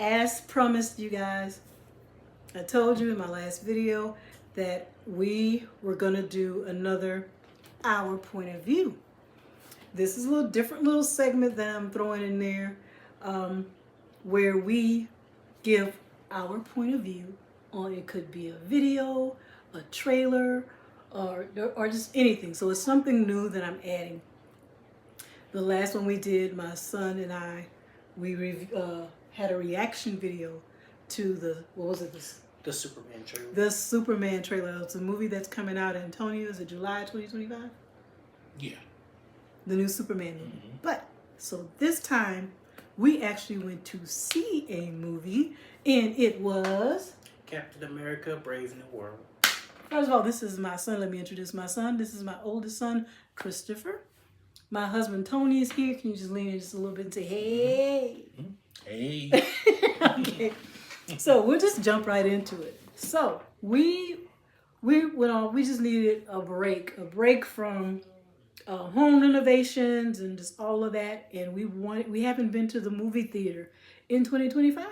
As promised, you guys, I told you in my last video that we were going to do another Our Point of View. This is a little different little segment that I'm throwing in there where we give our point of view on, it could be a video, a trailer, or just anything. So it's something new that I'm adding. The last one we did, my son and I, we had a reaction video to the, what was it? The Superman trailer. The Superman trailer. It's a movie that's coming out in Antonio. Is it July 2025? Yeah. The new Superman movie. But, so this time, we actually went to see a movie, and it was... Captain America, Brave New World. First of all, this is my son. Let me introduce my son. This is my oldest son, Christopher. My husband, Tony, is here. Can you just lean in just a little bit and say, hey? Hey. Okay. So we'll just jump right into it. So we went on. We just needed a break from home renovations and just all of that. And we haven't been to the movie theater in 2025,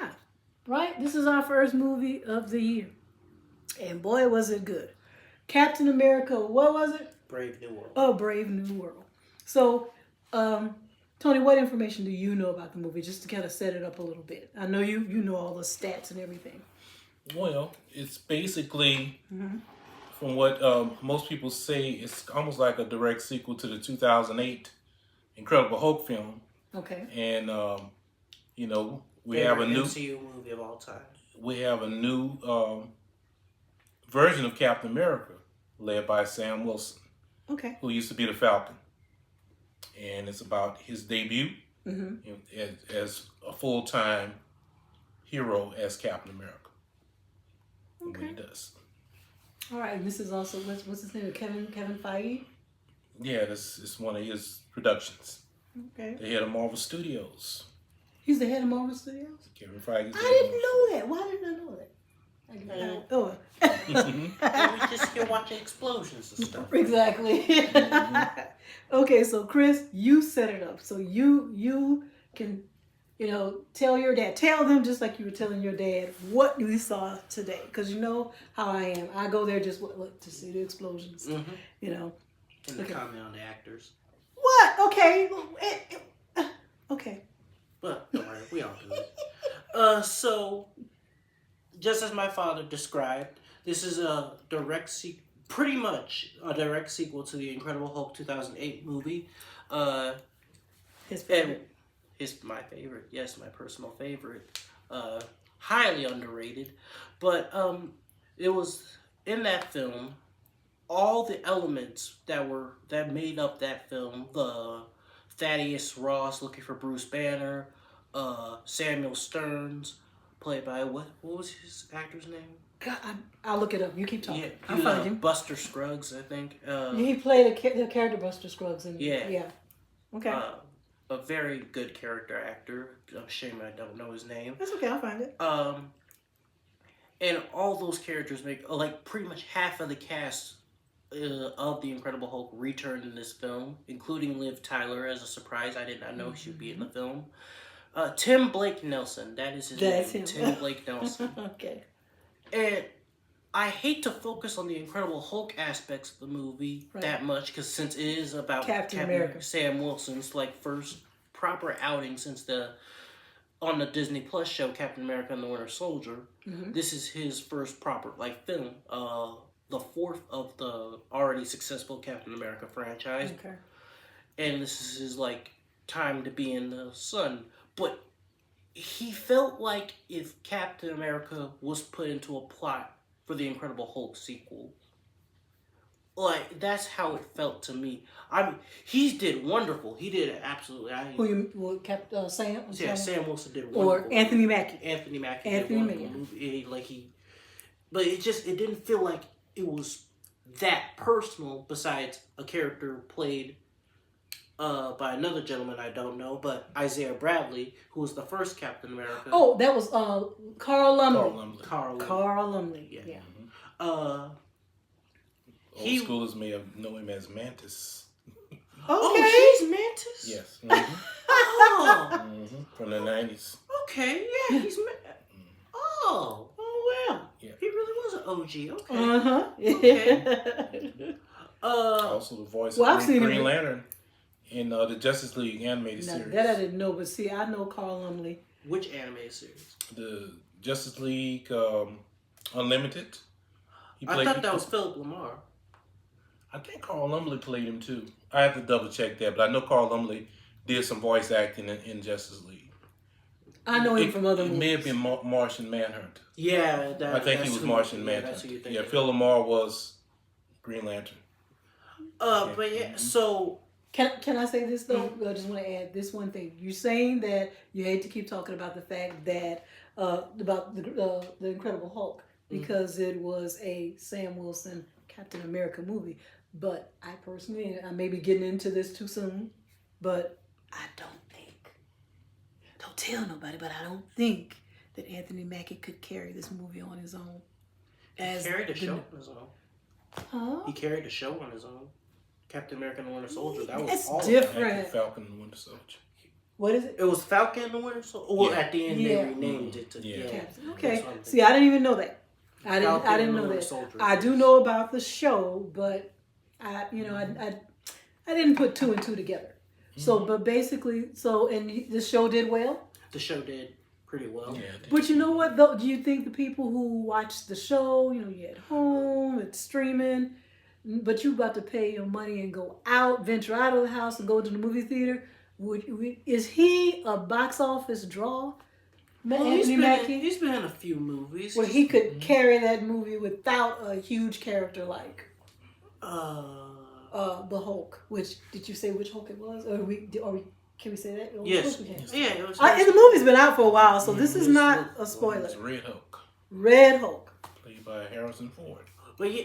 right? This is our first movie of the year, and boy, was it good. Captain America. What was it? Brave New World. Oh, Brave New World. So, Tony, what information do you know about the movie, just to kind of set it up a little bit? I know you know all the stats and everything. Well, it's basically, from what most people say, it's almost like a direct sequel to the 2008 Incredible Hulk film. Okay. And, we Favorite have a new MCU movie of all time. We have a new version of Captain America, led by Sam Wilson, Okay. who used to be the Falcon. And it's about his debut as a full-time hero as Captain America. And what he does. All right. This is also what's his name? Kevin Feige. Yeah, this is one of his productions. Okay. The head of Marvel Studios. He's the head of Marvel Studios. Kevin Feige. I didn't know that. Why didn't I know that? And we just here watching explosions and stuff. Exactly. Okay, so Chris, you set it up. So you can, tell your dad. Tell them just like you were telling your dad what we saw today. Because you know how I am. I go there just to see the explosions. And the Okay. comment on the actors. What? Okay. Okay. But don't worry, we all do it. So, just as my father described, this is a pretty much a direct sequel to the Incredible Hulk 2008 movie. His favorite. And my favorite, yes, my personal favorite. Highly underrated. But it was in that film, all the elements that made up that film, the Thaddeus Ross looking for Bruce Banner, Samuel Stearns, played by what was his actor's name? God, I'll look it up. You keep talking. Yeah, I'll find him. Buster Scruggs, I think. He played the character Buster Scruggs in. Yeah. Okay. A very good character actor. Shame I don't know his name. That's okay. I'll find it. And all those characters make pretty much half of the cast of the Incredible Hulk returned in this film, including Liv Tyler as a surprise. I did not know she would be in the film. Tim Blake Nelson, that is his name. That's him. Tim Blake Nelson. Okay. And I hate to focus on the Incredible Hulk aspects of the movie that much, because since it is about Captain America, Sam Wilson's first proper outing since on the Disney Plus show Captain America and the Winter Soldier, this is his first proper film. The fourth of the already successful Captain America franchise. Okay. And this is his time to be in the sun. But he felt like if Captain America was put into a plot for the Incredible Hulk sequel, that's how it felt to me. He did wonderful. He did absolutely. Sam? Yeah, Sam Wilson did wonderful. Or Anthony Mackie. Anthony Mackie. Anthony did wonderful movie. But it didn't feel like it was that personal. Besides a character played by another gentleman I don't know, but Isaiah Bradley, who was the first Captain America. Oh, that was Carl Lumbly. Carl Lumley. Yeah. Old schoolers may know him as Mantis. Okay. Oh, she's Mantis? Yes. Oh. From the 90s. Okay, yeah, he's. Oh wow. Yeah. He really was an OG. Okay. Okay. Also, the voice well, I've of seen Green him. Lantern in the Justice League animated Now, series. that I didn't know, but see, I know Carl Lumley. Which animated series? The Justice League Unlimited. I thought that was Philip Lamar. I think Carl Lumley played him too. I have to double check that, but I know Carl Lumley did some voice acting in Justice League. I know him from other movies. It may have been Martian Manhunter. Yeah, I think he was Martian Manhunter. Yeah, Phil Lamar was Green Lantern. But yeah, so Can I say this though? I just want to add this one thing. You're saying that you hate to keep talking about the fact that about the Incredible Hulk because it was a Sam Wilson Captain America movie. But I personally, I may be getting into this too soon, but I don't tell nobody, but I don't think that Anthony Mackie could carry this movie on his own. he carried the show on his own. Huh? He carried the show on his own. Captain America and the Winter Soldier. That was It's all different. Falcon and the Winter Soldier. What is it? It was Falcon and the Winter Soldier. Well, Yeah. at the end Yeah. they renamed it to Yeah. Captain. Okay. That's what I'm See, I didn't even know that. I Falcon didn't and the know Winter that. Soldier. I do know about the show, but I didn't put two and two together. So, but basically, and the show did well. The show did pretty well. Yeah. But you know what though? Do you think the people who watch the show, you're at home, it's streaming, but you about to pay your money and go out, venture out of the house and go to the movie theater? Is he a box office draw? Well, Anthony Mackie? he's been in a few movies. Where he could carry that movie without a huge character like the Hulk. Which did you say which Hulk it was? Can we say that? Yes. Of course we can. Yeah, it was. And the movie's been out for a while, so this is not a spoiler. It's Red Hulk, Red Hulk. played by Harrison Ford. But yeah,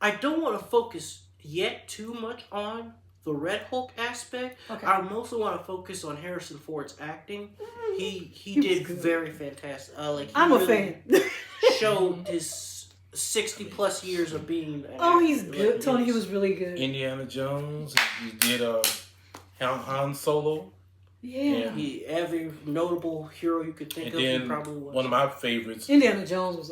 I don't want to focus yet too much on the Red Hulk aspect. Okay. I mostly want to focus on Harrison Ford's acting. He was did good. very fantastic. I'm a fan. Showed his 60 plus years of being. He's good. Tony, he was really good. Indiana Jones. He did Han Solo. Yeah. Every notable hero you could think And of, he then probably was. one of my favorites Indiana Jones was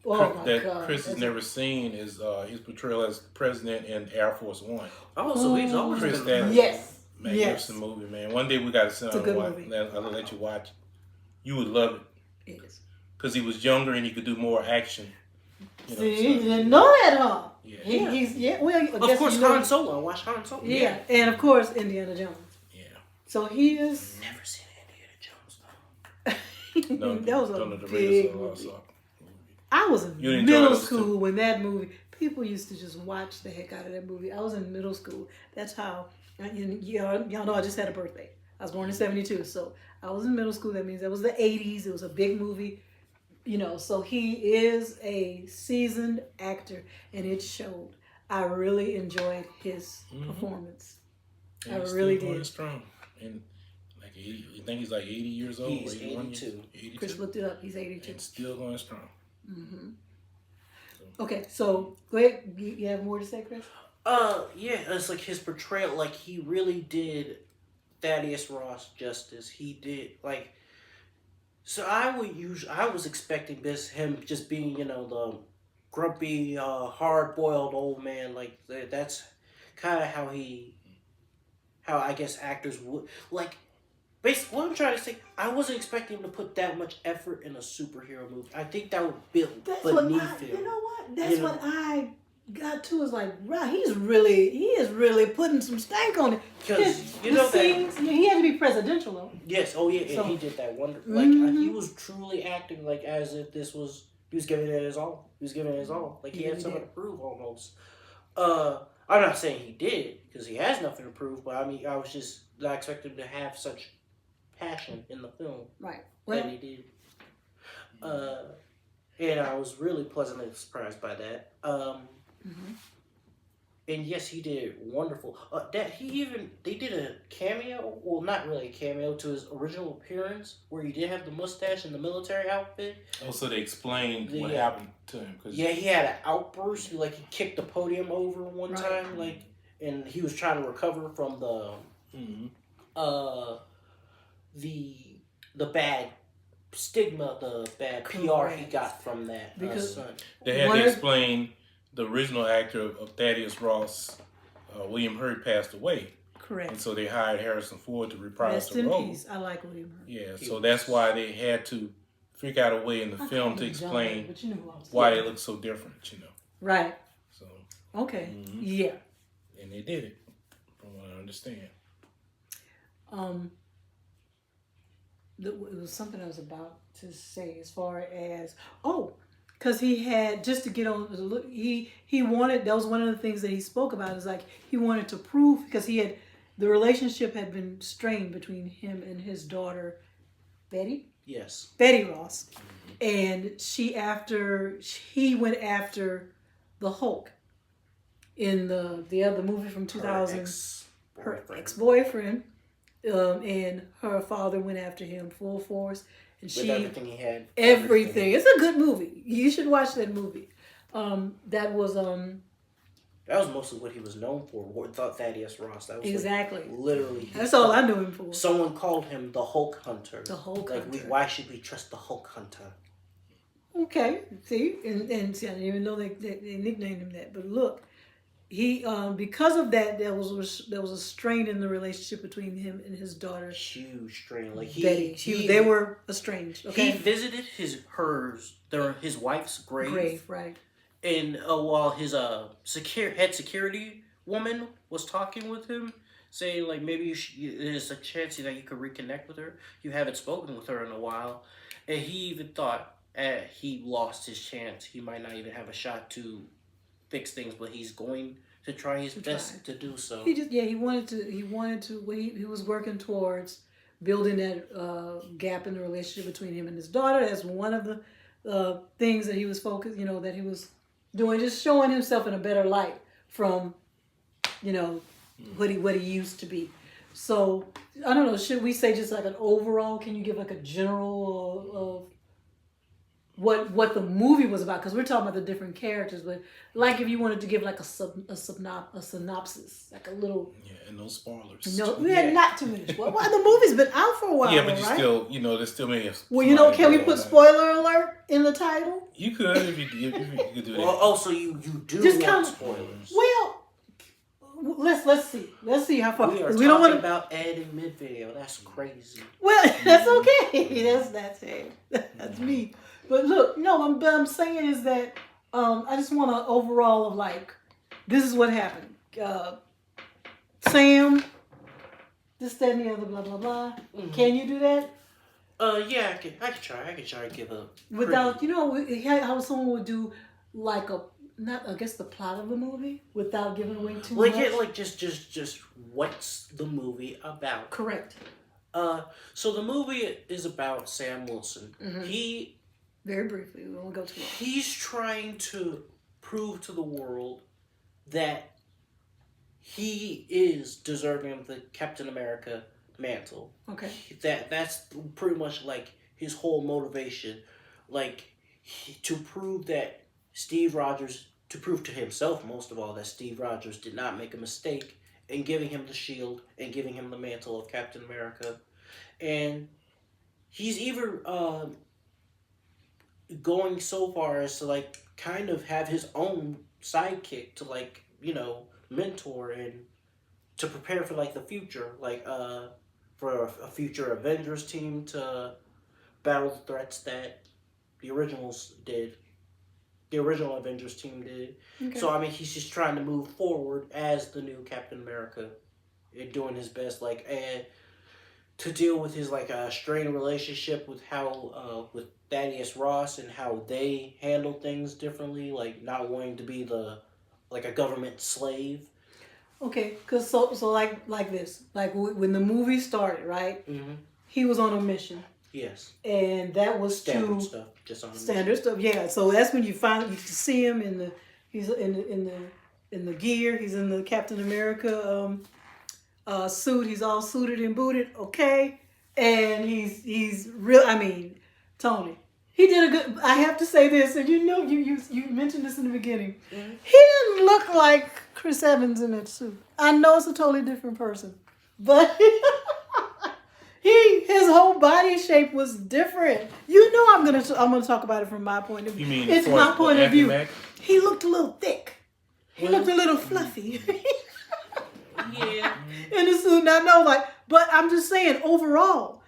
God. Chris has never seen is his portrayal as president in Air Force One. Oh, so he's always Chris been. Evans. Yes. Magnificent movie, man. One day we got to sit It's a down good and watch. movie. I'll let you watch. You would love it It is. because he was younger and he could do more action. See, you didn't know that, huh? Yeah. He's well. I Of guess course, you know- Han Solo. I watched Han Solo. Yeah, and of course Indiana Jones. Yeah. So he is. Never seen Indiana Jones though. That was a Don't know the big Raiders of the movie. Lost Ark. I was in You enjoy middle those school too. when that movie. People used to just watch the heck out of that movie. I was in middle school. That's how. Y'all know I just had a birthday. I was born in '72, so I was in middle school. That means that was the '80s. It was a big movie, So he is a seasoned actor, and it showed. I really enjoyed his performance. And I he's really still going did. strong. And like 80, you think he's like 80 years old? He's 81 82. Years? 82. Chris looked it up. He's 82. And still going strong. Okay, so go ahead. You have more to say, Chris? Yeah, it's like his portrayal. Like he really did Thaddeus Ross justice. He did like. So I was expecting him just being the grumpy, hard-boiled old man. Like that's kind of how I guess actors would like. Basically, what I'm trying to say, I wasn't expecting him to put that much effort in a superhero movie. I think that would build beneath him. You know what? That's what I got to. Is like, right? He is really putting some stank on it. Because The scenes, he had to be presidential though. Yes, oh yeah, So- and he did that wonderful. Like he was truly acting like as if this was he was giving it his all. He was giving it his all. Like he Yeah, had he something did. to prove almost. I'm not saying he did because he has nothing to prove, but I mean I was just not expecting him to have such passion in the film Right. that Well, he did. And I was really pleasantly surprised by that. And yes, he did wonderful. They did a cameo. Well, not really a cameo to his original appearance, where he did have the mustache and the military outfit. Also, they explained what Yeah. happened to him. Cause Yeah, he had an outburst. He kicked the podium over one Right. time, and he was trying to recover from the Mhm. the bad stigma, the bad PR he Correct. got from that Because- son. They had One to of- explain the original actor of Thaddeus Ross, William Hurt, passed away, and Correct. so they hired Harrison Ford to reprise Rest the in role. peace. I like William Hurt. Yeah, He so was- that's why they had to figure out a way in the I film called to him John, explain but you knew who I was why talking they look so different, Right. So, Okay. Mhm. Yeah. and they did it, from what I understand. It was something I was about to say as far as because he had, just to get on the look, he wanted, that was one of the things that he spoke about, is like he wanted to prove, because the relationship had been strained between him and his daughter Betty Ross, and he went after the Hulk in the other movie from 2000, her ex-boyfriend, and her father went after him full force, and With everything he had. everything. It's a good movie. You should watch that movie. That was That was mostly what he was known for. Thaddeus Ross. That was exactly. like, literally. That's all I knew him for. Someone called him the Hulk Hunter. The Hulk like, Hunter. why should we trust the Hulk Hunter? Okay, see, and see, I didn't even know they nicknamed him that. But look, he because of that, there was a strain in the relationship between him and his daughter Huge strain. Like Betty. They were estranged. Okay, He visited his wife's grave. right. And while his head security woman was talking with him, saying like maybe there's a chance that you could reconnect with her. You haven't spoken with her in a while, and he even thought he lost his chance. He might not even have a shot to fix things, but he's going to try his best to do so. He wanted to. He was working towards building that gap in the relationship between him and his daughter. That's one of the things that he was focused. That he was doing, just showing himself in a better light from, what he used to be. So I don't know. Should we say just like an overall? Can you give like a general of what the movie was about? Because we're talking about the different characters, but like if you wanted to give like a synopsis, like a little. Yeah, and no spoilers. No, we had not too many. Well, the movie's been out for a while. Yeah, but you right? still, there's still many. Well, can we put spoiler alert in the title? You could if you could do that. Well, so you do Just want count spoilers. Well, let's see how far. We are We don't talking want to. about Ed in mid video. That's crazy. Well, that's okay. That's it. That's me. But look, no, I'm saying is that I just want to overall of like, this is what happened. Sam, this, that, and the other, blah blah blah. Mhm. Can you do that? Yeah, I could try. I could try to give a Without, how someone would do like the plot of the movie without giving away too much. just what's the movie about? Correct. So the movie is about Sam Wilson. Mhm. Very briefly, we won't go too long. He's trying to prove to the world that he is deserving of the Captain America mantle. Okay. That's pretty much like his whole motivation, like to prove to himself most of all that Steve Rogers did not make a mistake in giving him the shield and giving him the mantle of Captain America, and he's even going so far as to like kind of have his own sidekick to like mentor and to prepare for like the future, like for a future Avengers team to battle the threats that the original Avengers team did. Okay. So he's just trying to move forward as the new Captain America and doing his best, like, and to deal with his like strained relationship with with Thaddeus Ross and how they handle things differently, like not wanting to be a government slave. Okay, cause so like this, like when the movie started, right? Mm-hmm. He was on a mission, Yes. and that was Standard to stuff. Just on the standard stuff. Yeah, so that's when you finally see him he's in the gear. He's in the Captain America suit. He's all suited and booted. Okay, and he's real. Tony. He did a good. I have to say this, and you mentioned this in the beginning. Mm-hmm. He didn't look like Chris Evans in that suit. I know it's a totally different person, but his whole body shape was different. You know, I'm gonna talk about it from my point of view. You mean It's for my point of Anthony view. Mackie? He looked a little thick. He looked a little fluffy Yeah. in the suit. And I know, like, but I'm just saying overall,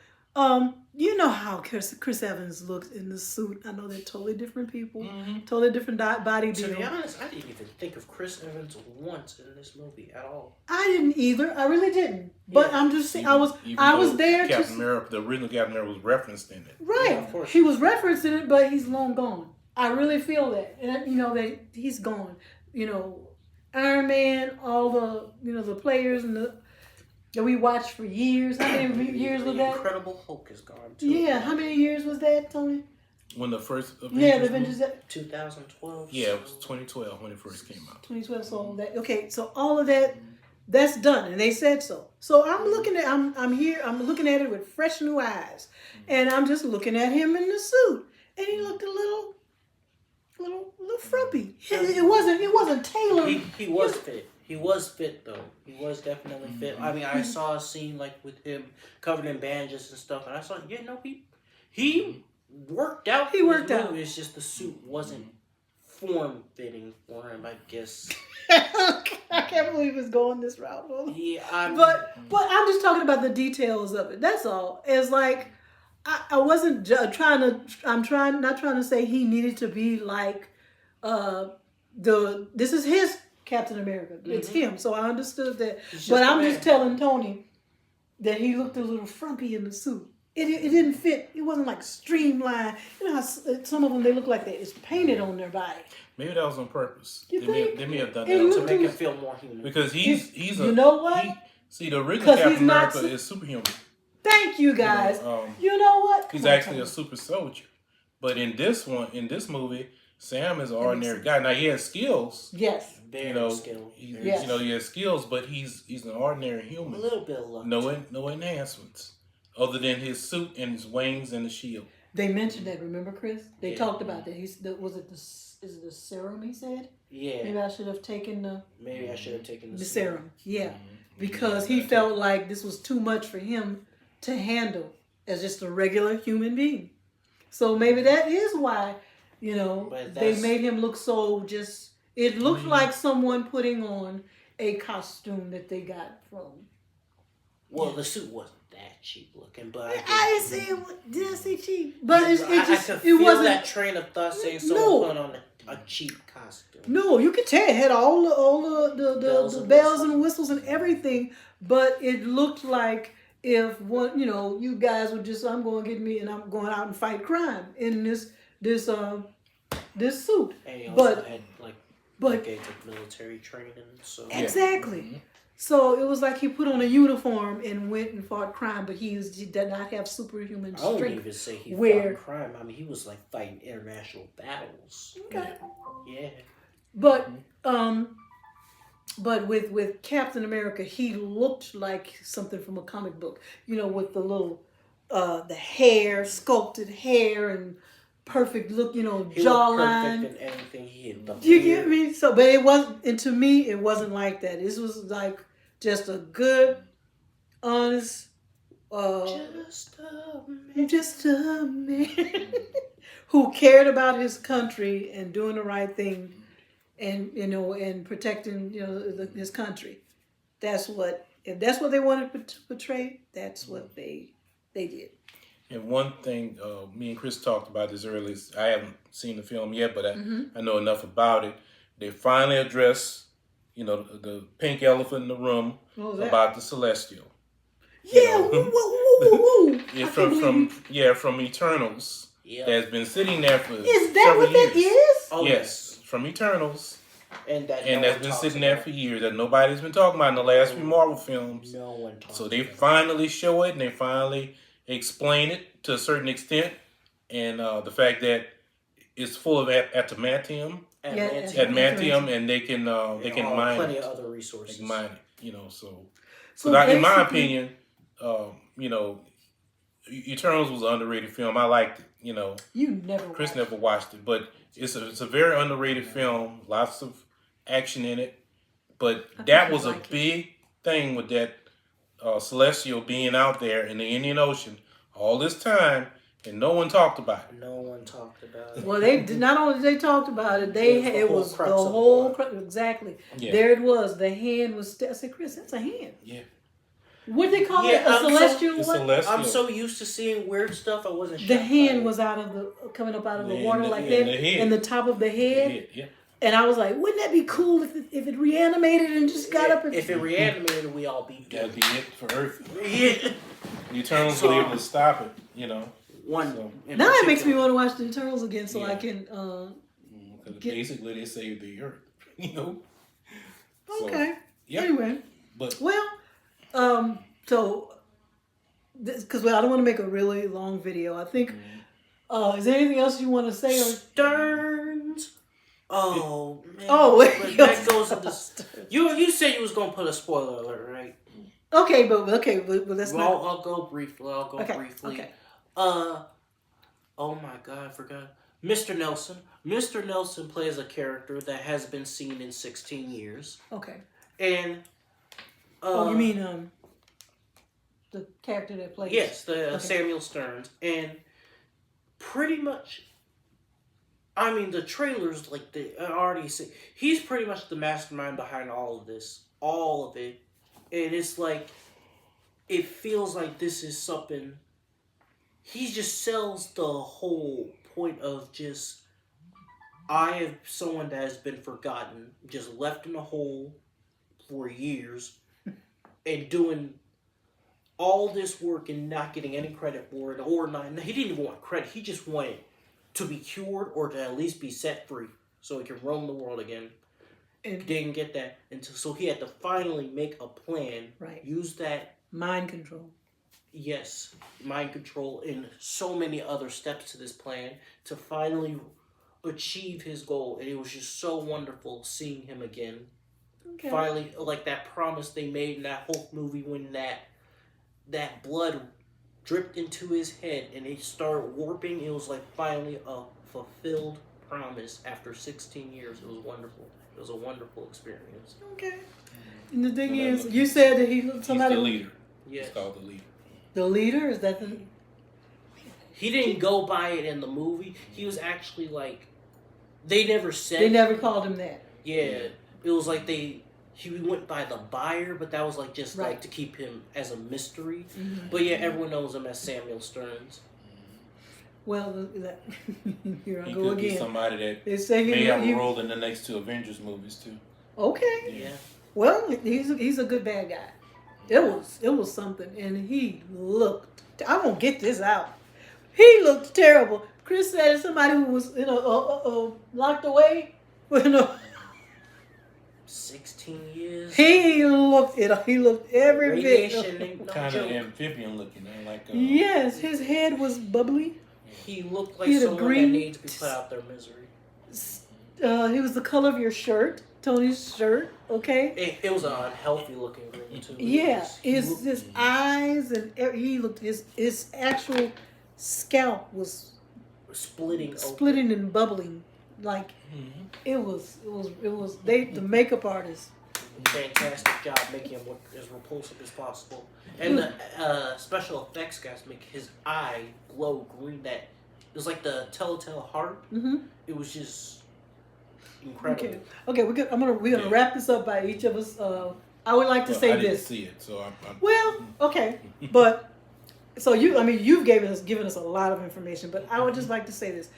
you know how Chris Evans looked in the suit. I know they're totally different people, totally different body To be deal. honest, I didn't even think of Chris Evans once in this movie at all. I didn't either. I really didn't. But Yeah. I'm just saying, Even I was though there Captain to America, the original Captain America was referenced in it. right. Yeah, of course. He was referencing it, but he's long gone. I really feel that, and you know that he's gone. You know, Iron Man, all the players and that we watched for years. How many years was The that? Incredible Hulk is gone too. Yeah, how many years was that, Tony? When the first Avengers Yeah, the movie- Avengers. 2012. Yeah, it was 2012 when it first came out. 2012. So that okay. So all of that's done, and they said so. So I'm looking at I'm here. I'm looking at it with fresh new eyes, and I'm just looking at him in the suit, and he looked a little frumpy. It wasn't tailored. He was fit. He was fit though. He was definitely fit. I mean, I saw a scene like with him covered in bandages and stuff, and I saw, he worked out. He for worked this out. movie. It's just the suit wasn't form fitting for him, I guess. I can't believe it's going this route. Yeah, But I'm just talking about the details of it. That's all. It's like I wasn't not trying to say he needed to be like this is his Captain America. It's him. So I understood that. He's But just a I'm man. just telling Tony that he looked a little frumpy in the suit. It didn't fit. It wasn't like streamlined. You know how some of them, they look like it's painted on their body. Maybe that was on purpose. You They think? may have done It that on to looked- purpose. make him feel more human. Because he's You know what? The original 'Cause he's Captain not America is superhuman. Thank you guys. know, You know what? He's Come on, actually Tony. a super soldier. But in this movie, Sam is an ordinary guy. Now he has skills. Yes. Very skilled. Yes. He has skills, but he's an ordinary A human. little bit of luck. No enhancements other than his suit and his wings and the shield. They mentioned that. Remember, Chris? They Yeah. talked about that. Is it the serum? He said. Yeah. Maybe I should have taken Maybe I should have taken the serum. Yeah, Mm-hmm. because he felt like this was too much for him to handle as just a regular human being. So maybe that is why But they that's- made him look so just. It looked Mm-hmm. like someone putting on a costume that they got from. Well, the suit wasn't that cheap looking, but I didn't say did I say cheap? But I could it feel wasn't. that train of thought saying someone No. put on a cheap costume. No, you could tell it had all the bells and whistles and everything, but it looked like if one, you guys would just, I'm going to get me and I'm going out and fight crime in this suit. And he also But had but basic military training, so exactly. So it was like he put on a uniform and went and fought crime, but he did not have superhuman I wouldn't strength. even say he Where- fought crime. I mean, he was like fighting international battles. Okay. Yeah. But with Captain America, he looked like something from a comic book. With the little the hair, sculpted hair, and perfect look. He looked Jawline. perfect in everything he had done. Do you get me? So, but it wasn't. And to me, it wasn't like that. This was like just a good, honest. Just a man who cared about his country and doing the right thing, and and protecting his country. If that's what they wanted to portray, that's what they did. And one thing, me and Chris talked about this earlier. I haven't seen the film yet, but I know enough about it. They finally address, the pink elephant in the room What was that? about the Celestial. Yeah, know. woo. Yeah, from Eternals. Yeah. That's been sitting there for Is that several what that years. is? Oh, Yes, from Eternals, And that and no that's one been talks sitting there about. for years that nobody's been talking about in the last few Marvel films. No one talks. So they about it. finally show it and they finally explain it to a certain extent, and the fact that it's full of adamantium, Adamantium. and they can mine plenty it. of other resources. They can mine it, So So now, in my basically- opinion, Eternals was an underrated film. I liked it. You never. Chris watched. never watched it, but it's a very underrated film. Lots of action in it, but think that you'd was a like it. big thing with that Celestial being out there in the Indian Ocean all this time and no one talked about it. No one talked about it. Well, they did not only they talked about it. They had, it was the crux of the whole plot. exactly. Yeah. There it was. The hand was. I said, Chris, that's a hand. Yeah. What did they call Yeah, it? A I'm so- celestial It's one. Celestial. I'm so used to seeing weird stuff. I wasn't. The shocked by hand it. was out of the coming up out of the Yeah, water and the- like and that, the head. and the top of the head. Yeah, yeah. And I was like, wouldn't that be cool if it reanimated and just got up and If it reanimated, we all be That'd dead. be it for Earth. Yeah. The Eternals So- were able to stop it, you know. One. So- in now it makes me particular. want to watch the Eternals again so I Yeah. can. Because Get- basically they saved the Earth, you know. So, Okay. yeah. Anyway, But well, so because I don't want to make a really long video. I think. Is there anything else you want to say? Or Stearns. Oh man. Oh, wait. But that goes into you said you was gonna put a spoiler alert, right? okay, but that's Well, not. I'll go briefly. briefly. Okay. Oh my God, I forgot. Mr. Nelson. Mr. Nelson plays a character that has been seen in 16 years, Okay. and Oh, you mean the character that plays? yes, the Okay. Samuel Stearns, and pretty much. I mean, the trailers, like, I already see. He's pretty much the mastermind behind all of this. All of it. And it's like, it feels like this is something. He just sells the whole point of just, I have someone that has been forgotten, just left in a hole for years, and doing all this work and not getting any credit for it. Or not, he didn't even want credit. He just wanted to be cured or to at least be set free so he can roam the world again. And, Didn't get that until so he had to finally make a plan. Right. Use that mind control. mind control and so many other steps to this plan to finally achieve his goal. And it was just so wonderful seeing him again. Okay. Finally, like that promise they made in that whole movie when that blood dripped into his head and it started warping. It was like finally a fulfilled promise after 16 years. It was wonderful. It was a wonderful experience. Okay. And the thing And is, look, you said that he's somebody. the leader. Yes. It's called the leader. The leader is that the. He didn't go by it in the movie. He was actually like, they never said. They never called him that. Yeah, it was like he went by the buyer, but that was like just Right. like to keep him as a mystery. Mm-hmm. But yeah, everyone knows him as Samuel Stearns. Well, here I He go could be again. somebody that They say may have he a role in the next two Avengers movies too. okay. Yeah. Well, he's a good bad guy. It was something, and he looked. I won't get this out. He looked terrible. Chris said somebody who was locked away. You know, 16 years. he looked every Radiation bit. ain't no Kind of joke. amphibian looking, like Yes, his head was bubbly. He looked like He had a someone green- that needs to be put out their misery. He was the color of your shirt, Tony's shirt. Okay. It was an unhealthy looking green too. Yeah, He his eyes and he looked his actual scalp was splitting open. splitting and bubbling like it was the makeup artist. Fantastic job making him look as repulsive as possible. And the special effects guys make his eye glow green. That it was like the telltale heart. Mm-hmm. It was just incredible. Okay, we're gonna Yeah. wrap this up by each of us. I would like to Well, say I didn't this. see it, so I'm Well, okay, but so you've given us a lot of information, but I would just like to say this.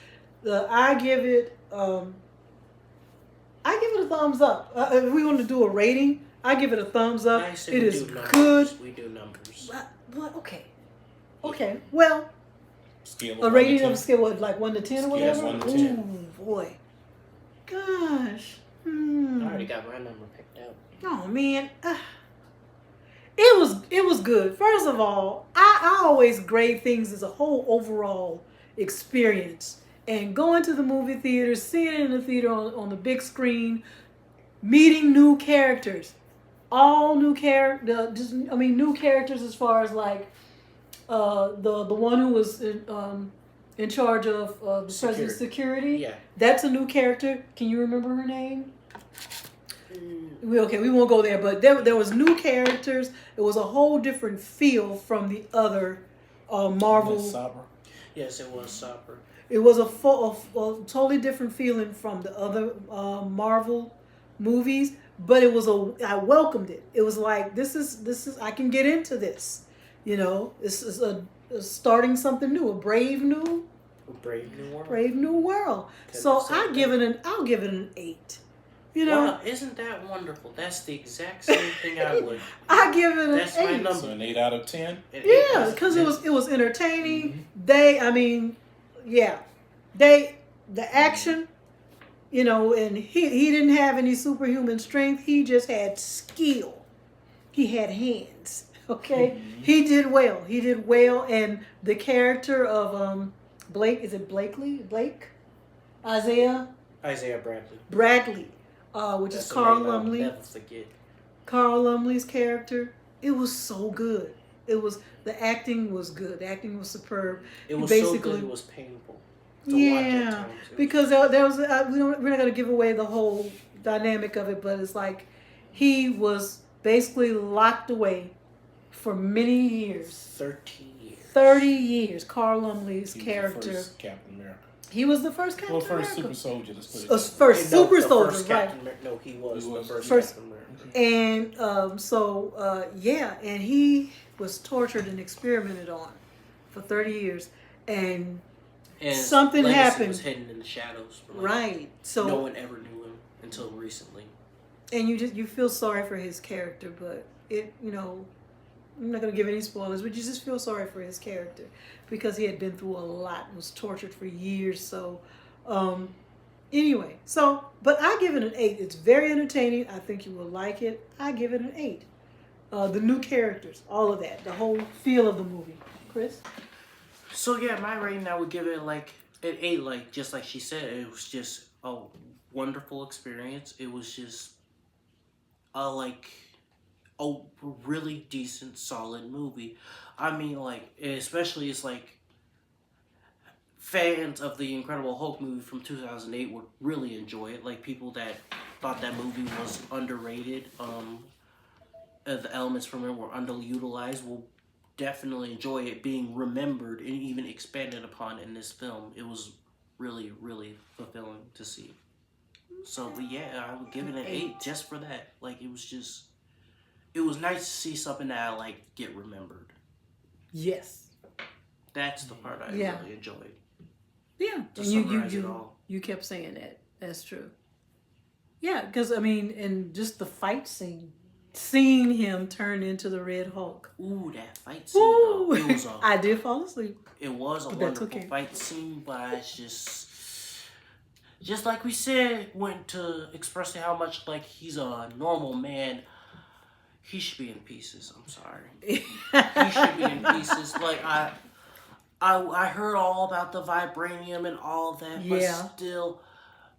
I give it a thumbs up. If we want to do a rating, I give it a thumbs up. I say It we is do numbers. good. We do numbers. What? Okay. Well, scale of a 1 to rating 10. of a scale what, like 1 to 10 or Yes, whatever. 1 to 10. Ooh, boy. Gosh. I already got my number picked out. Oh man. It was good. First of all, I always grade things as a whole overall experience. And going to the movie theater, seeing it in the theater on the big screen, meeting new characters. All new new characters as far as like the one who was in charge of the president's security. Yeah. That's a new character. Can you remember her name? We won't go there, but there was new characters. It was a whole different feel from the other Marvel. Sabra. Yes, it was Sopper. It was a totally different feeling from the other Marvel movies, but it was I welcomed it. It was like this is I can get into this. You know, this is a starting something new, a brave new world. So I'll give it an 8. You know, wow, isn't that wonderful? That's the exact same thing I would. I give it an 8. That's my number. So an 8 out of 10. Yeah, because it was entertaining. Mm-hmm. The action, you know, and he didn't have any superhuman strength. He just had skill. He had hands. Okay, Mm-hmm. He did well. He did well, and the character of Blake, is it Blake? Isaiah Bradley, which That's is the Carl name I'll Lumbly. never forget. Carl Lumbly's character, it was so good. The acting was good. The acting was superb. It was Basically, so good. It was painful. To watch at yeah, times. because there was we're not going to give away the whole dynamic of it, but it's like he was basically locked away for many years. 30 years. Carl Lumbly's character. First Captain America. He was the first Captain America. First super soldier. Let's put it First No, super the soldier, first right? No, he was the First- first Captain America. And and he was tortured and experimented on for 30 years, and something legacy happened. Was hidden in the shadows. Right. So no one ever knew him until recently. and you feel sorry for his character, but I'm not gonna give any spoilers, but you just feel sorry for his character because he had been through a lot and was tortured for years. So but I give it an 8. It's very entertaining. I think you will like it. I give it an 8. The new characters, all of that, the whole feel of the movie. Chris? So yeah, my rating, I would give it like an 8. Like just like she said, it was just a wonderful experience. It was just a really decent, solid movie. I mean, like, especially it's like fans of the Incredible Hulk movie from 2008 would really enjoy it. Like people that thought that movie was underrated, the elements from it were underutilized, will definitely enjoy it being remembered and even expanded upon in this film. It was really, really fulfilling to see. So, but yeah, I would give it an 8 just for that. Like, it was nice to see something that I get remembered. Yes. That's the part I really enjoyed. Yeah, To and summarize it all. you kept saying that. That's true. Yeah, because and just the fight scene, seeing him turn into the Red Hulk. Ooh, that fight scene. Though, it was I did fall asleep. It was a But that's wonderful okay. fight scene, but it's just like we said, went to expressing how much he's a normal man. He should be in pieces. I'm sorry. He should be in pieces. I heard all about the vibranium and all that, but still,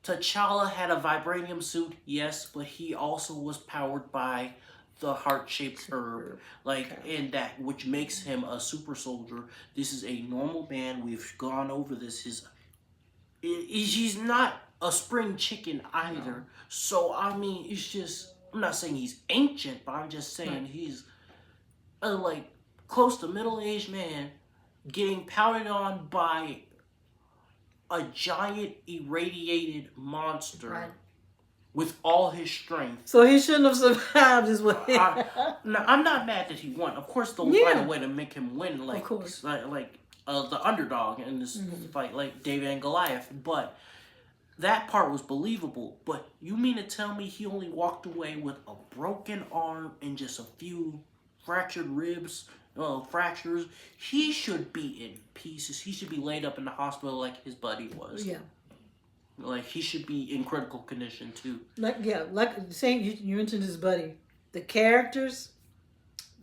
T'Challa had a vibranium suit, yes, but he also was powered by the heart-shaped herb, and that which makes him a super soldier. This is a normal man. We've gone over this. He's not a spring chicken either. No. So I mean, it's just, I'm not saying he's ancient, but I'm just saying he's a close to middle-aged man getting pounded on by a giant irradiated monster with all his strength. So he shouldn't have survived his way. I'm not mad that he won. Of course, they'll find a way to make him win, of course. The underdog in this fight, like David and Goliath. But that part was believable. But you mean to tell me he only walked away with a broken arm and just a few fractured ribs, fractures? He should be in pieces. He should be laid up in the hospital like his buddy was. Yeah. He should be in critical condition too. Saying you mentioned his buddy. The characters,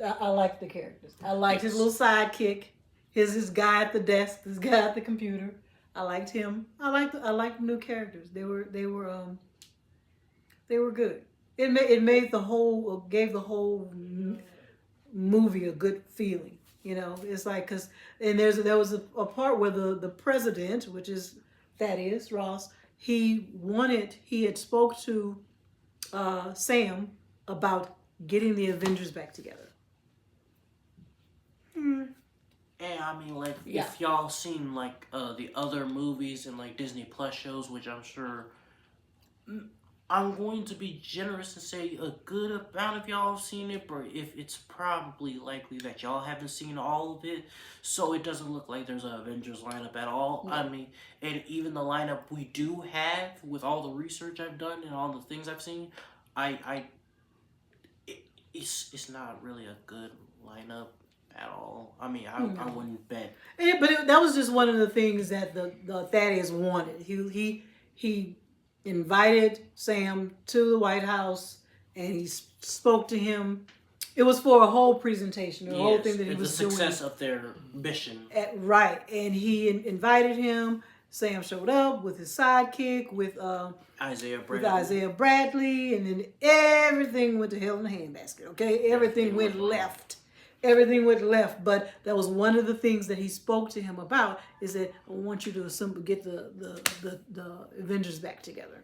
I like the characters. I liked his little sidekick, his guy at the desk, this guy at the computer. I liked him. I liked the new characters. They were good. It made gave the whole movie a good feeling. It's because there was a part where the president, which is Thaddeus Ross, he had spoke to Sam about getting the Avengers back together. And I mean, like, Yeah. if y'all seen like the other movies and like Disney Plus shows, which I'm sure I'm going to be generous and say a good amount of y'all have seen it, but if it's probably likely that y'all haven't seen all of it, so it doesn't look like there's an Avengers lineup at all. No. I mean, and even the lineup we do have, with all the research I've done and all the things I've seen, it's not really a good lineup at all. I mean, I wouldn't bet. That was just one of the things that the Thaddeus wanted. He invited Sam to the White House and he spoke to him. It was for a whole presentation, the whole thing that he was doing. The success of their mission. Right, and he invited him. Sam showed up with his sidekick, with Isaiah Bradley, and then everything went to hell in a handbasket. Okay, everything went left. Everything went left, but that was one of the things that he spoke to him about, is that I want you to get the Avengers back together.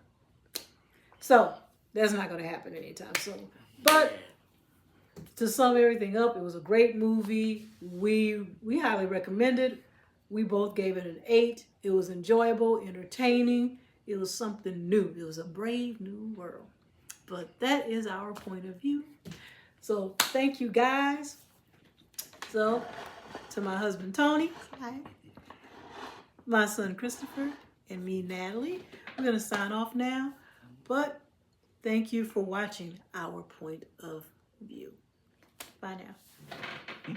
So that's not going to happen anytime soon. But to sum everything up, it was a great movie. We highly recommend it. We both gave it an 8. It was enjoyable, entertaining. It was something new. It was a brave new world. But that is our point of view. So thank you guys. So, to my husband Tony, hi, my son Christopher, and me Natalie, we're going to sign off now. But thank you for watching our point of view. Bye now.